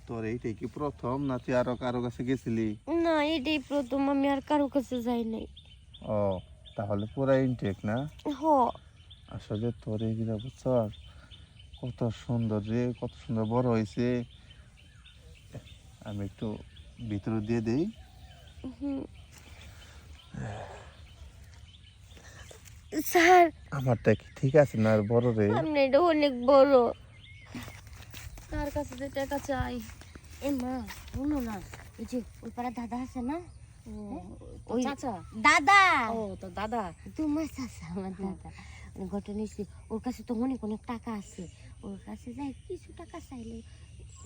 তোর এইটাই কি প্রথম না তুই আরো কারো কাছে গেছিলি? না, এটাই প্রথম, আমি আর কারো কাছে যাই নাই। ও, তাহলে পুরা ইনটেক না? হ। আসলে তোর এইগুলা বুঝছস কত সুন্দর রে, কত সুন্দর বড় হয়েছে। আমি একটু ভিতরে দিয়ে দেই। হুম। স্যার, আমারটা কি ঠিক আছে না? আর বড় রে। আপনি এটা অনেক বড়। কার কাছে যে টাকা চাই? এ মা, শুনো না, এই যে ওই পাড়া দাদা আছে না, ওই চাচা। দাদা। ও তো দাদা। তোমার চাচা, আমার দাদা। ঘটনা হয়েছে, ওর কাছে তো অনেক অনেক টাকা আছে। ওর কাছে যাই কিছু টাকা চাইলে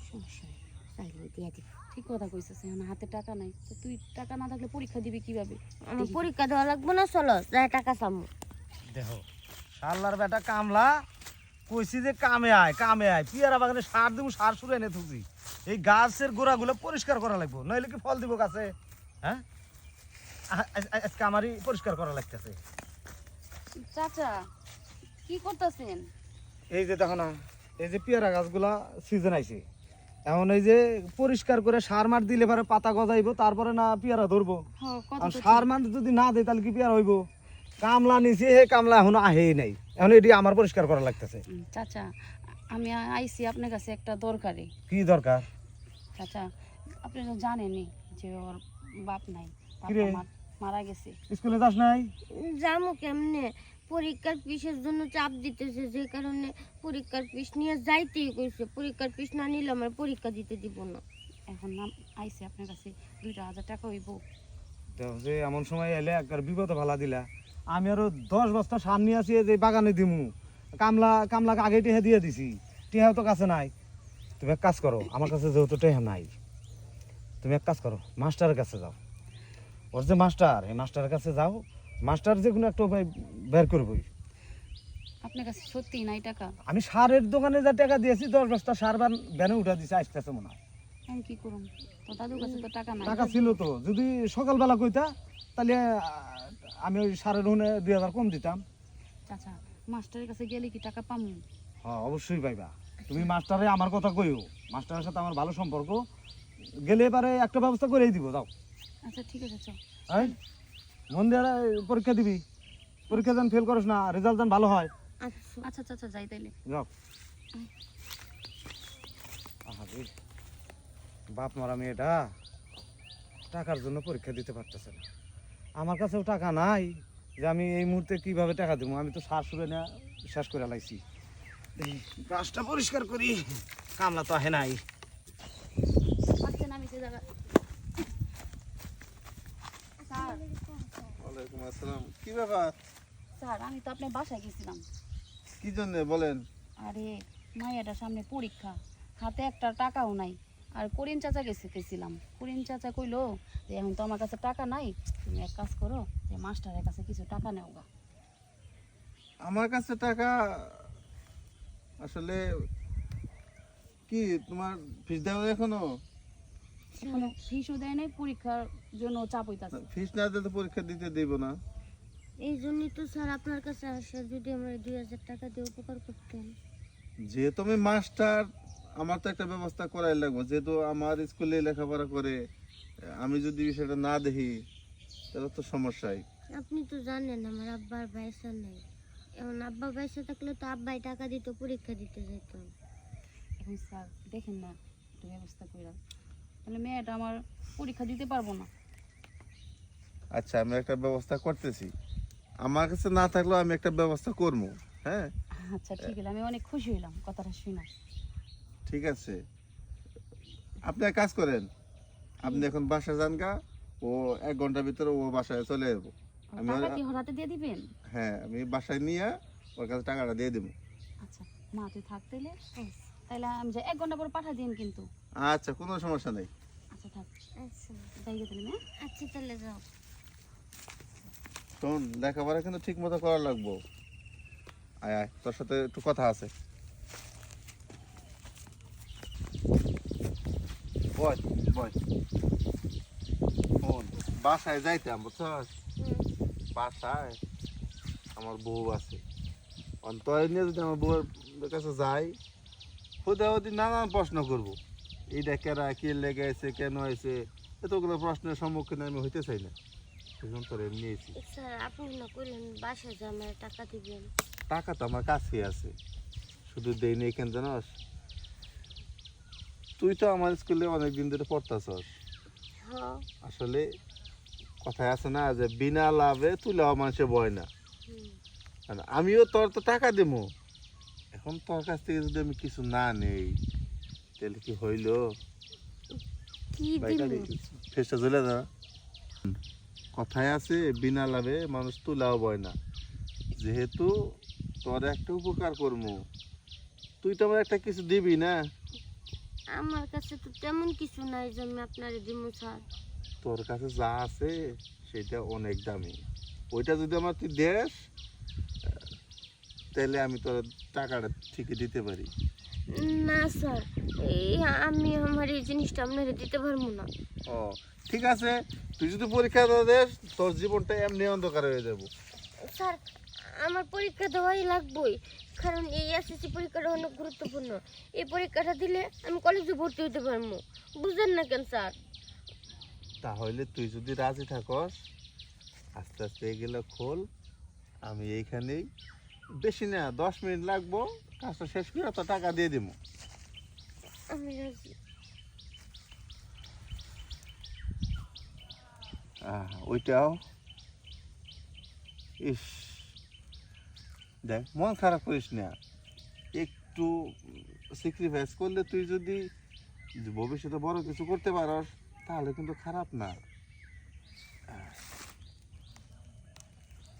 সমস্যা নেই, চাইলে দিয়ে দিব। ঠিক কথা কইছিস, এখন হাতে টাকা নাই তো তুই টাকা না থাকলে পরীক্ষা দিবি কিভাবে? আমার পরীক্ষা দেওয়া লাগবে না, চলো যাই টাকা চামু। দেখো শালার বেটা কামলা, কইছি যে কামে আয় কামে আয়, পিয়ারা বাগানে সার দিব, সার সুরে এনে থুকছি। এই গাছের গোড়াগুলো পরিষ্কার করা লাগবো, নইলে কি ফল দিব গাছে? হ্যাঁ, আজকে আমারই পরিষ্কার করা লাগতেছে। চাচা কি করতেছেন? এই যে দেখো না, এই যে পেয়ারা গাছগুলা সিজন আইছে, এখন এই যে পরিষ্কার করে সার মার দিলে পরে পাতা গজাইবো, তারপরে না পেয়ারা ধরবো। আর সার মার যদি না দেয় তাহলে কি পেয়ারা হইব? কামলা নিছে, হে কামলা এখনো আহেই নাই, এখন এটি আমার পরিষ্কার করা লাগতেছে। চাচা আমি আইছি আপনার কাছে একটা দরকারে। কি দরকার? চাচা আপনি তো জানেনই যে ওর বাপ নাই, কি রে? মারা গেছে। স্কুলে যাস নাই? যামু কেমনে? পরীক্ষার ফিসের জন্য চাপ দিতেছে, যে কারণে পরীক্ষার ফিস নিয়ে যাইতেই কইছে। পরীক্ষার ফিস না নিলে আমার পরীক্ষা দিতে দিব না। এখন নাম আইছি আপনার কাছে 2,000 টাকা হইব। দেখো যে এমন সময় এলে একবার বিপদে ভালা দিলা। আমি আরো 10 বস্তা সার নিয়ে আসি, যে বাগানে দিমু। কামলাকে আগে টেহা দিয়ে দিছি, টেহাও তো কাছে নাই। তুমি এক কাজ করো, আমার কাছে যেহেতু টেহা নাই, তুমি এক কাজ করো, মাস্টারের কাছে যাও। ওর যে মাস্টার, এই মাস্টারের কাছে যাও, মাস্টার যে কোনো একটা উপায় বের করবই। আপনার কাছে সত্যি নাই টাকা? আমি সারের দোকানে যা টাকা দিয়েছি, 10 বস্তা সার ভ্যানে উঠা দিছি, আসতেছে মনে হয়। আমি কি করুন? তো দাদুর কাছে তো টাকা নাই। টাকা ছিল তো, যদি সকালবেলা কইতা তাহলে আমি ওই সারের হুনে 2000 কম দিতাম। চাচা মাস্টারের কাছে গেলে কি টাকা পামু? হ্যাঁ অবশ্যই পাইবা। তুমি মাস্টারে আমার কথা কইও, মাস্টারের সাথে আমার ভালো সম্পর্ক, গেলে এবারে একটা ব্যবস্থা করেই দিব। যাও। আচ্ছা ঠিক আছে চল। এই মন দিয়ে পরীক্ষা দিবি, পরীক্ষা যেন ফেল করিস না, রেজাল্ট যেন ভালো হয়। আচ্ছা। আচ্ছা চাচা যাই তাইলে। যাও। আহারে, বাপ মারা মেয়েটা টাকার জন্য পরীক্ষা দিতে পারতেছে না। আমার কাছেও টাকা নাই যে আমি এই মুহূর্তে কিভাবে টাকা দেবো। আমি তো সার সুরে না শেষ করে লাইছি। গাছটা পরিষ্কার করি, কামলা তো আহে নাই। আচ্ছা নামিছে দাদা। স্যার ওয়ালাইকুম আসসালাম। কি ব্যাপার? স্যার আমি তো আপনার বাসায় গেছিলাম। কি জন্য বলেন? আরে মাইয়াটার সামনে পরীক্ষা, হাতে একটা টাকাও নাই। আর করিম চাচা গেছিলাম, করিম চাচা কইলো যে এখন তো আমার কাছে টাকা নাই, তুমি এক কাজ করো যে মাস্টারের কাছে কিছু টাকা নেও গা। আমার কাছে টাকা আসলে কি তোমার ফিস দেওয়া এখনো? এখনো ফিসও দেয় নাই, পরীক্ষার জন্য চাপ হইতাছে। ফিস না দিলে তো পরীক্ষা দিতে দেব না। এই জন্যই তো স্যার আপনার কাছে আসা, যদি আমরা 2000 টাকা দিয়ে উপকার করতেন। যেহেতু আমি মাস্টার, আমার তো একটা ব্যবস্থা করাই লাগবে। যেহেতু আমার স্কুলে লেখাপড়া করে, আমি যদি বিষয়টা না দেখি তাহলে তো সমস্যাই। আপনি তো জানেন আমার আব্বার পয়সা নেই। এখন আব্বা পয়সা থাকলে তো আব্বাই টাকা দিত, পরীক্ষা দিতে যেতাম। এখন স্যার দেখেন না একটু ব্যবস্থা করে, তাহলে মেয়েটা আমার পরীক্ষা দিতে পারবো না। আচ্ছা, আমি একটা ব্যবস্থা করতেছি। আমার কাছে না থাকলেও আমি একটা ব্যবস্থা করবো। হ্যাঁ আচ্ছা ঠিক আছে, আমি অনেক খুশি হইলাম কথাটা শুনে। ঠিক আছে, আপনি এক কাজ করেন, আপনি এখন বাসায় যান গা। ও 1 ঘন্টার ভিতরে ও বাসায় চলে যাবো। আমি টাকা কি হঠাৎ দিয়ে দিবেন? হ্যাঁ, আমি বাসায় নিয়ে ওর কাছে টাকাটা দিয়ে দেবো। আচ্ছা মা তুই থাক তাইলে, তাইলে আমি যে 1 ঘন্টা পর পাঠা দিন কিন্তু। আচ্ছা, কোনো সমস্যা নেই। আচ্ছা থাক, আচ্ছা। যাই গে তাহলে। আচ্ছা তাহলে যাও। শোন, লেখাপড়া কিন্তু ঠিক মতো করা লাগবো। আয় আয়, তোর সাথে একটু কথা আছে। বয় বয়। শোন, বাসায় যাইতাম বুঝছস, বাসায় আমার বউ আছে। অন্তর নিয়ে যদি আমার বউয়ের কাছে যাই, খুদা ওদি নানান প্রশ্ন করবো এইটা কেরা কি লেগে আছে কেন আছে এতগুলো প্রশ্নের সম্মুখীন আমি হইতে চাই না, সেজন্য তোর এমনি এসেছি। স্যার আপনি না কইলেন বাসায় যে আমার টাকা দিবেন। টাকা তো আমার কাছেই আছে, শুধু দেই নেই কেন জানোস, তুই তো আমার স্কুলে অনেকদিন ধরে পড়তাছস। হ্যাঁ। আসলে কথায় আছে না যে বিনা লাভে তুলেও মানুষে বয় না। হুম। আর আমিও তোর তো টাকা দেবো, এখন তোর কাছ থেকে যদি আমি কিছু না নেই তাহলে কি হইল? কি বাইটা দিবেন? ফেসটা জ্বলে না। কথায় আছে বিনা লাভে মানুষ তুলাও বয় না, যেহেতু তোর একটা উপকার করবো তুই তো আমার একটা কিছু দিবি না। আমার কাছে তো তেমন কিছু নাই যে আমি আপনারে দিব স্যার। তোর কাছে যা আছে সেটা অনেক দামি, ওইটা যদি আমার তুই দেস তাহলে আমি তোর টাকাটা ঠিকই দিতে পারি। না স্যার, এই আমি আমার এই জিনিসটা আপনারে দিতে পারবো না। ও ঠিক আছে, তুই যদি পরীক্ষা দেস তোর জীবনটা এমনি অন্ধকার হয়ে যাবো। স্যার আমার পরীক্ষা দেওয়াই লাগবেই, কারণ এই এসএসসি পরীক্ষাটা অনেক গুরুত্বপূর্ণ। এই পরীক্ষাটা দিলে আমি কলেজে ভর্তি হতে পারবো, বুঝেন না কেন স্যার? তাহলে তুই যদি রাজি থাকস আস্তে আস্তে এগুলো খোল, আমি এইখানেই বেশি না 10 মিনিট লাগবো, কাজটা শেষ করে তো টাকা দিয়ে দিব। আমি রাজি। ওইটাও ইস, দেখ মন খারাপ করিস না, একটু স্যাক্রিফাইস করলে তুই যদি ভবিষ্যতে বড় কিছু করতে পারস তাহলে কিন্তু খারাপ না।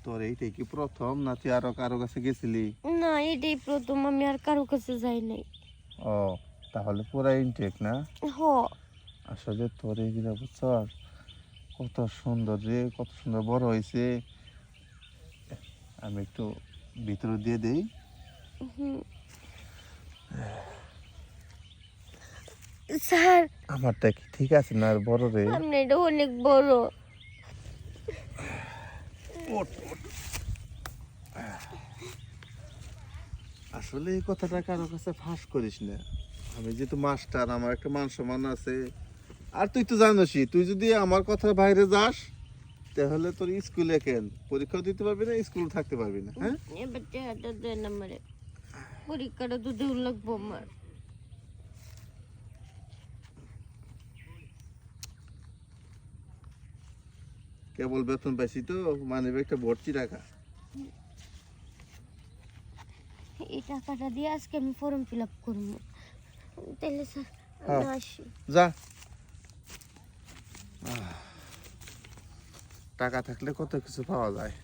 তোর এইটাই কি প্রথম না তুই আরো কারো কাছে গেছিলি? না, এটাই প্রথম, আমি আর কারো কাছে যাই নাই। ও তাহলে পুরা ইনটেক না? হ। আসলে তোর এইগুলা বুঝছস কত সুন্দর রে, কত সুন্দর বড় হয়েছে। আমি একটু ভিতরে দিয়ে দেই। হুম। স্যার আমারটা কি ঠিক আছে না আর বড় রে? আপনি এটা অনেক বড়। আসলে এই কথাটা কারো কাছে ফাঁস করিস না, আমি যেহেতু মাস্টার আমার একটা মান সম্মান আছে। আর তুই তো জানোসই তুই যদি আমার কথার বাইরে যাস তাহলে তোর স্কুলে কেন পরীক্ষাও দিতে পারবি না, স্কুল থাকতে পারবি না। হ্যাঁ এবার টাকাটা দেন আমারে, পরীক্ষাটা তো দেওয়া লাগবো আমার। কেবল বেতন পাইছি তো মানে একটা ভর্তি টাকা। এই টাকাটা দিয়ে আজকে আমি ফর্ম ফিল আপ করবো, তাহলে স্যার হ্যাঁ। আমি আসি। যা, টাকা থাকলে কত কিছু পাওয়া যায়।